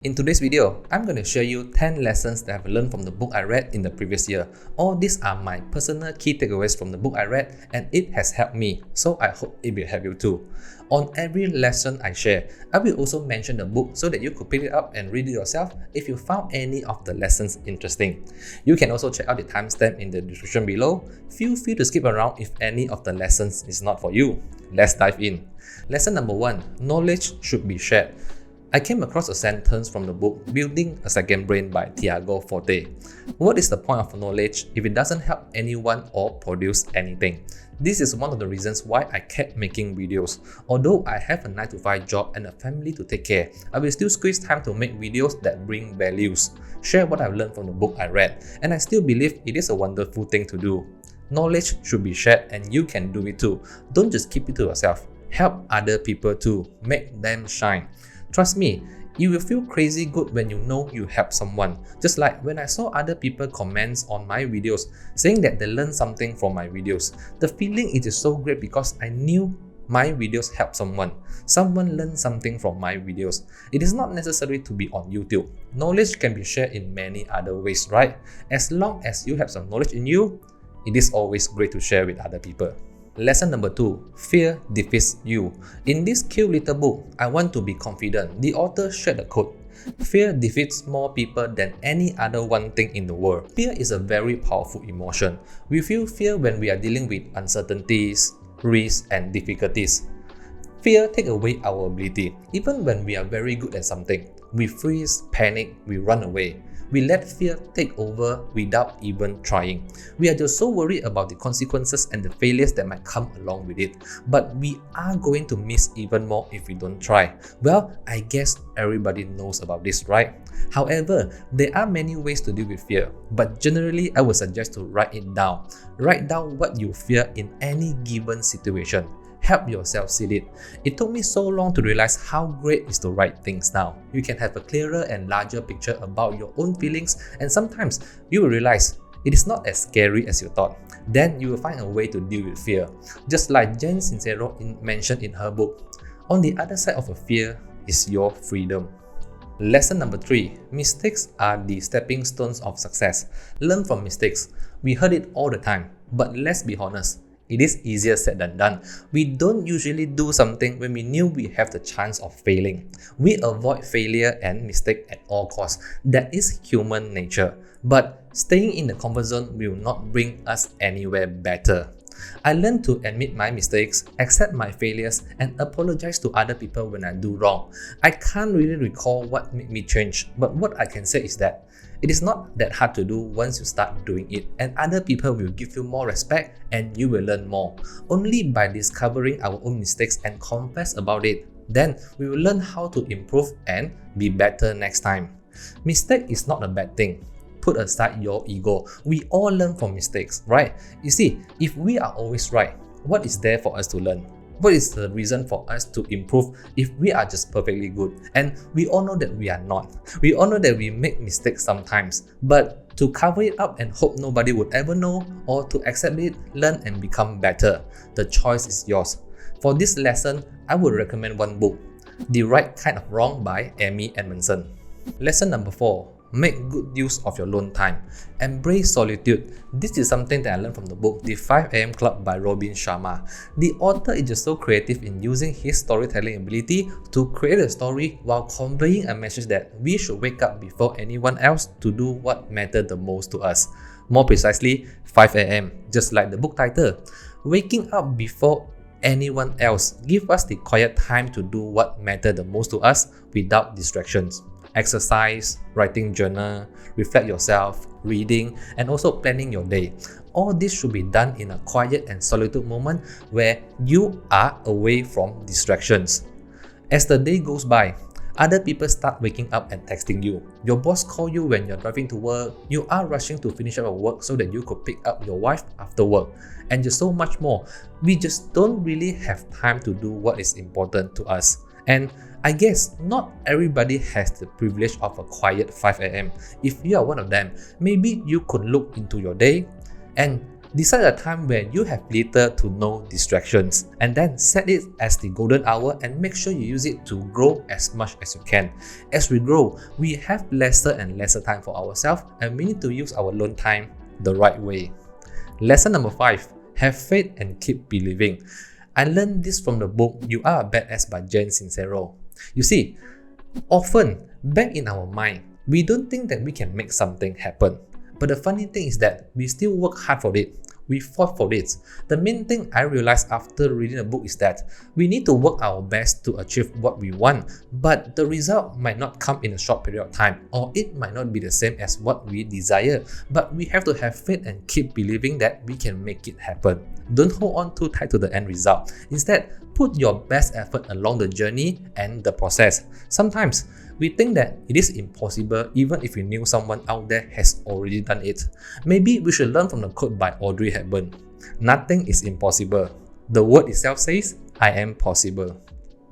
In today's video, I'm going to share you 10 lessons that I've learned from the book I read in the previous year. All these are my personal key takeaways from the book I read and it has helped me, so I hope it will help you too. On every lesson I share, I will also mention the book so that you could pick it up and read it yourself if you found any of the lessons interesting. You can also check out the timestamp in the description below. Feel free to skip around if any of the lessons is not for you. Let's dive in. Lesson number 1. Knowledge should be shared. I came across a sentence from the book Building a Second Brain by Tiago Forte. What is the point of knowledge if it doesn't help anyone or produce anything? This is one of the reasons why I kept making videos. Although I have a 9-to-5 job and a family to take care, I will still squeeze time to make videos that bring values, share what I've learned from the book I read, and I still believe it is a wonderful thing to do. Knowledge should be shared and you can do it too. Don't just keep it to yourself. Help other people too. Make them shine. Trust me, you will feel crazy good when you know you help someone. Just like when I saw other people comments on my videos saying that they learned something from my videos. The feeling it is so great because I knew my videos helped someone. Someone learned something from my videos. It is not necessary to be on YouTube. Knowledge can be shared in many other ways, right? As long as you have some knowledge in you, it is always great to share with other people. Lesson number 2. Fear defeats you. In this cute little book, I Want to Be Confident, the author shared a quote. Fear defeats more people than any other one thing in the world. Fear is a very powerful emotion. We feel fear when we are dealing with uncertainties, risks, and difficulties. Fear takes away our ability. Even when we are very good at something, we freeze, panic, we run away. We let fear take over without even trying. We are just so worried about the consequences and the failures that might come along with it. But we are going to miss even more if we don't try. Well, I guess everybody knows about this, right? However, there are many ways to deal with fear, but generally I would suggest to write it down. Write down what you fear in any given situation. Help yourself see it. It took me so long to realize how great it is to write things down. You can have a clearer and larger picture about your own feelings, and sometimes you will realize it is not as scary as you thought. Then you will find a way to deal with fear. Just like Jen Sincero mentioned in her book, on the other side of a fear is your freedom. Lesson number 3. Mistakes are the stepping stones of success. Learn from mistakes. We heard it all the time, but let's be honest. It is easier said than done. We don't usually do something when we knew we have the chance of failing. We avoid failure and mistake at all costs. That is human nature. But staying in the comfort zone will not bring us anywhere better. I learned to admit my mistakes, accept my failures, and apologize to other people when I do wrong. I can't really recall what made me change, but what I can say is that it is not that hard to do once you start doing it, and other people will give you more respect and you will learn more. Only by discovering our own mistakes and confess about it, then we will learn how to improve and be better next time. Mistake is not a bad thing. Put aside your ego. We all learn from mistakes, right? You see, if we are always right, what is there for us to learn? What is the reason for us to improve if we are just perfectly good? And we all know that we are not. We all know that we make mistakes sometimes. But to cover it up and hope nobody would ever know, or to accept it, learn and become better, the choice is yours. For this lesson, I would recommend one book, The Right Kind of Wrong by Amy Edmondson. Lesson number 4. Make good use of your alone time. Embrace solitude. This is something that I learned from the book The 5 AM Club by Robin Sharma. The author is just so creative in using his storytelling ability to create a story while conveying a message that we should wake up before anyone else to do what matters the most to us. More precisely, 5 AM, just like the book title. Waking up before anyone else gives us the quiet time to do what matters the most to us without distractions. Exercise, writing journal, reflect yourself, reading, and also planning your day. All this should be done in a quiet and solitude moment where you are away from distractions. As the day goes by, other people start waking up and texting you. Your boss calls you when you're driving to work. You are rushing to finish up your work so that you could pick up your wife after work. And just so much more. We just don't really have time to do what is important to us. And I guess not everybody has the privilege of a quiet 5 AM. If you are one of them, maybe you could look into your day and Decide a time when you have little to no distractions, and then set it as the golden hour and make sure you use it to grow as much as you can. As we grow, we have lesser and lesser time for ourselves, and we need to use our alone time the right way. Lesson number 5. Have faith and keep believing. I learned this from the book You Are a Badass by Jen Sincero. You see, often back in our mind, we don't think that we can make something happen. But the funny thing is that we still work hard for it. We fought for it. The main thing I realized after reading the book is that we need to work our best to achieve what we want, but the result might not come in a short period of time, or it might not be the same as what we desire. But we have to have faith and keep believing that we can make it happen. Don't hold on too tight to the end result. Instead, put your best effort along the journey and the process. Sometimes, we think that it is impossible even if we knew someone out there has already done it. Maybe we should learn from the quote by Audrey Hepburn. Nothing is impossible. The word itself says, I am possible.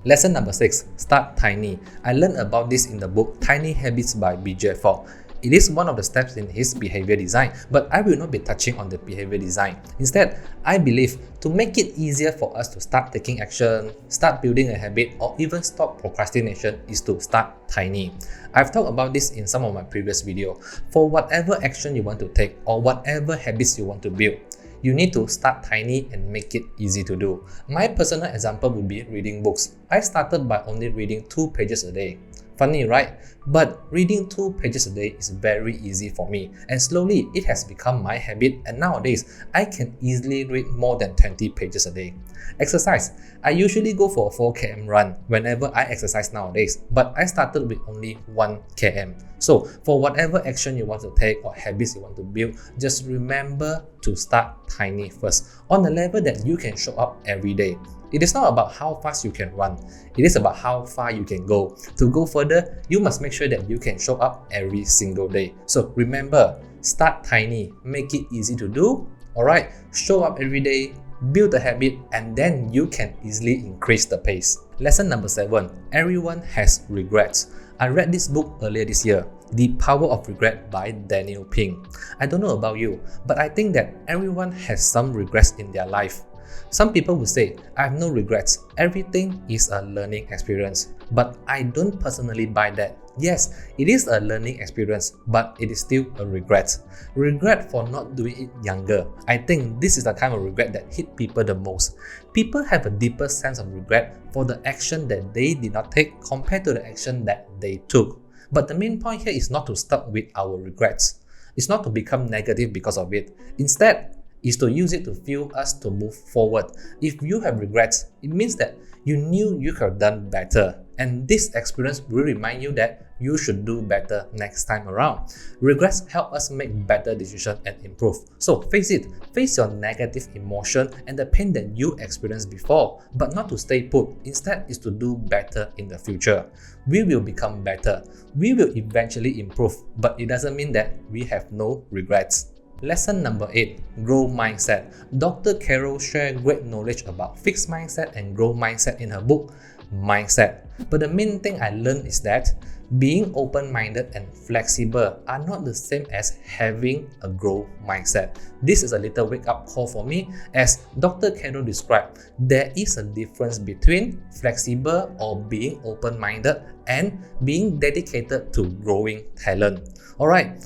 Lesson number 6. Start tiny. I learned about this in the book Tiny Habits by BJ Fogg. It is one of the steps in his behavior design, but I will not be touching on the behavior design. Instead, I believe to make it easier for us to start taking action, start building a habit, or even stop procrastination is to start tiny. I've talked about this in some of my previous videos. For whatever action you want to take or whatever habits you want to build, you need to start tiny and make it easy to do. My personal example would be reading books. I started by only reading 2 pages a day. Funny, right? But reading 2 pages a day is very easy for me, and slowly it has become my habit, and nowadays I can easily read more than 20 pages a day. Exercise. I usually go for a 4 km run whenever I exercise nowadays, but I started with only 1 km. So for whatever action you want to take or habits you want to build, just remember to start tiny first, on a level that you can show up every day. It is not about how fast you can run, it is about how far you can go. To go further, you must make sure that you can show up every single day. So remember, start tiny, make it easy to do, alright? Show up every day, build a habit, and then you can easily increase the pace. Lesson number 7. Everyone has regrets. I read this book earlier this year, The Power of Regret by Daniel Pink. I don't know about you, but I think that everyone has some regrets in their life. Some people will say, I have no regrets, everything is a learning experience. But I don't personally buy that. Yes, it is a learning experience, but it is still a regret. Regret for not doing it younger. I think this is the kind of regret that hit people the most. People have a deeper sense of regret for the action that they did not take compared to the action that they took. But the main point here is not to stop with our regrets. It's not to become negative because of it. Instead, is to use it to fuel us to move forward. If you have regrets, it means that you knew you could have done better, and this experience will remind you that you should do better next time around. Regrets help us make better decisions and improve. So face it, face your negative emotion and the pain that you experienced before, but not to stay put. Instead is to do better in the future. We will become better. We will eventually improve, but it doesn't mean that we have no regrets. Lesson number 8. Grow mindset. Dr. Carol shared great knowledge about fixed mindset and growth mindset in her book, Mindset. But the main thing I learned is that being open-minded and flexible are not the same as having a growth mindset. This is a little wake-up call for me. As Dr. Carol described, there is a difference between flexible or being open-minded and being dedicated to growing talent. Alright,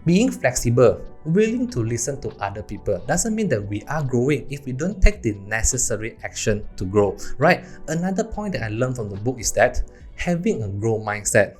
being flexible, willing to listen to other people doesn't mean that we are growing if we don't take the necessary action to grow, right? Another point that I learned from the book is that having a growth mindset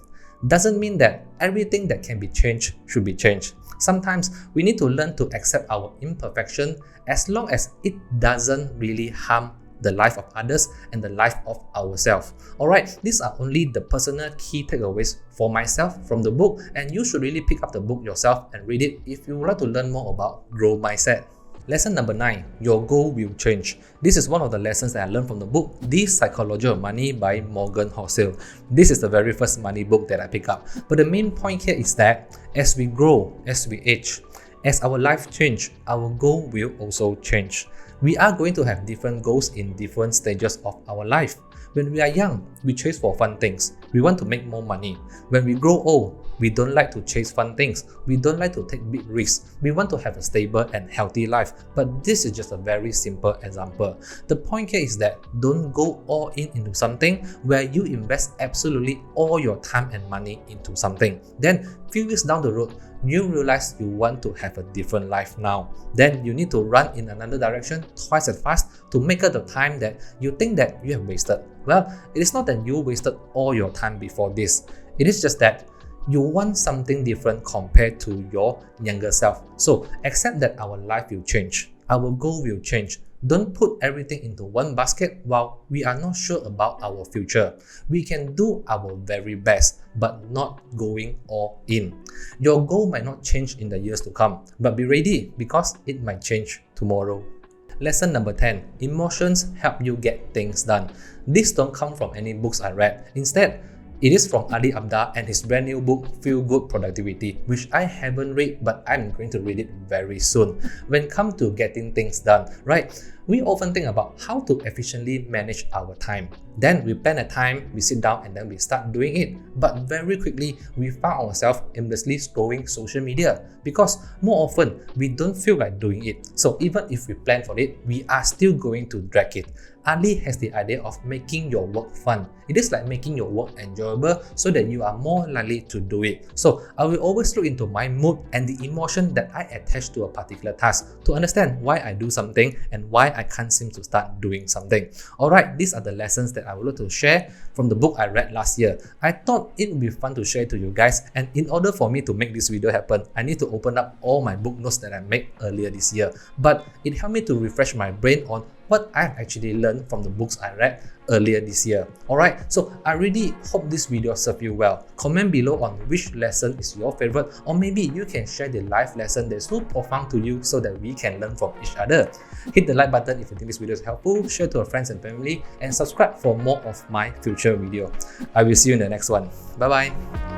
doesn't mean that everything that can be changed should be changed. Sometimes we need to learn to accept our imperfection as long as it doesn't really harm the life of others and the life of ourselves. Alright, these are only the personal key takeaways for myself from the book, and you should really pick up the book yourself and read it if you would like to learn more about growth mindset. Lesson number 9. Your goal will change. This is one of the lessons that I learned from the book The Psychology of Money by Morgan Housel. This is the very first money book that I picked up. But the main point here is that as we grow, as we age, as our life change, our goal will also change. We are going to have different goals in different stages of our life. When we are young, we chase for fun things. We want to make more money. When we grow old, we don't like to chase fun things. We don't like to take big risks. We want to have a stable and healthy life. But this is just a very simple example. The point here is that don't go all in into something where you invest absolutely all your time and money into something. Then, few years down the road, you realize you want to have a different life now. Then you need to run in another direction twice as fast to make up the time that you think that you have wasted. Well, it is not that you wasted all your time before this. It is just that you want something different compared to your younger self. So accept that our life will change. Our goal will change. Don't put everything into one basket while we are not sure about our future. We can do our very best, but not going all in. Your goal might not change in the years to come, but be ready because it might change tomorrow. Lesson number 10. Emotions help you get things done. These don't come from any books I read. Instead, it is from Ali Abdar and his brand new book, Feel Good Productivity, which I haven't read, but I'm going to read it very soon. When it comes to getting things done, right? We often think about how to efficiently manage our time. Then we plan a time, we sit down and then we start doing it. But very quickly, we found ourselves aimlessly scrolling social media because more often, we don't feel like doing it. So even if we plan for it, we are still going to drag it. Ali has the idea of making your work fun. It is like making your work enjoyable so that you are more likely to do it. So I will always look into my mood and the emotion that I attach to a particular task to understand why I do something and why I can't seem to start doing something. Alright, these are the lessons that I would like to share from the book I read last year. I thought it would be fun to share to you guys, and in order for me to make this video happen, I need to open up all my book notes that I made earlier this year. But it helped me to refresh my brain on what I've actually learned from the books I read earlier this year. Alright, so I really hope this video served you well. Comment below on which lesson is your favorite, or maybe you can share the life lesson that's so profound to you so that we can learn from each other. Hit the like button if you think this video is helpful, share to your friends and family, and subscribe for more of my future video. I will see you in the next one. Bye bye.